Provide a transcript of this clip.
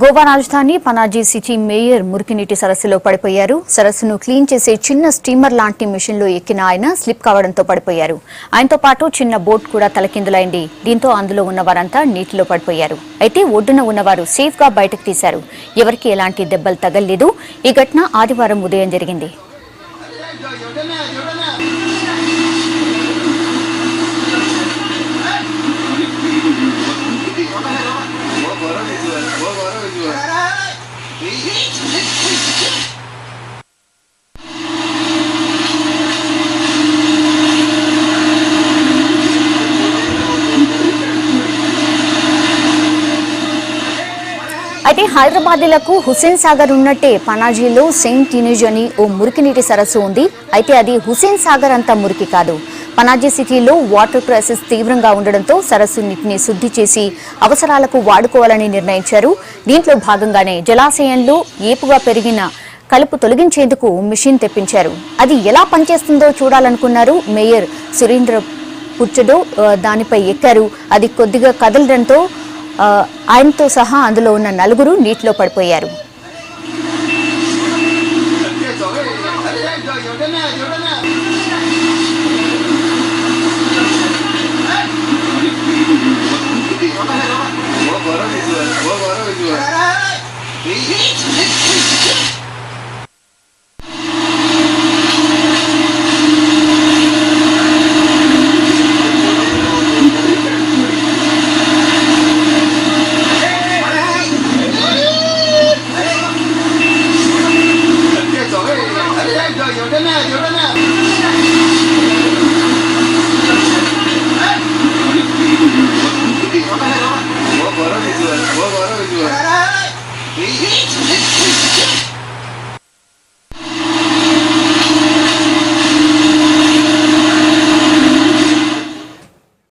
గోవా రాజధాని Panaji city mayor మురికినీటి సరస్సులో పడిపోయారు. సరస్సును క్లీన్ చేసే చిన్న స్టీమర్ లాంటి మిషన్లో ఎక్కిన ఆయన స్లిప్ కావడంతో పడిపోయారు. ఆయనతో పాటు చిన్న బోట్ కూడా తలకిందులైంది. దీంతో అందులో ఉన్న వారంతా నీటిలో పడిపోయారు. అయితే ఒడ్డున ఉన్నవారు సేఫ్ గా బయటకు తీశారు. ఎవరికీ ఎలాంటి దెబ్బలు తగలలేదు. ఈ ఘటన ఆదివారం ఉదయం జరిగింది. అయితే హైదరాబాదీలకు హుస్సేన్ సాగర్ ఉన్నట్టే పనాజీలో సెయింట్ టినీజ్ అని ఓ మురికినీటి సరస్సు ఉంది. అయితే అది హుస్సేన్ సాగర్ అంత మురికి కాదు. పనాజీ సిటీలో వాటర్ క్రైసిస్ తీవ్రంగా ఉండడంతో సరస్సు నీటిని శుద్ధి చేసి అవసరాలకు వాడుకోవాలని నిర్ణయించారు. దీంట్లో భాగంగానే జలాశయంలో ఏపుగా పెరిగిన కలుపు తొలగించేందుకు మిషన్ తెప్పించారు. అది ఎలా పనిచేస్తుందో చూడాలనుకున్నారు మేయర్ సురేంద్ర పుచ్చడో. దానిపై ఎక్కారు. అది కొద్దిగా కదలడంతో ఆయనతో సహా అందులో ఉన్న నలుగురు నీటిలో పడిపోయారు. वो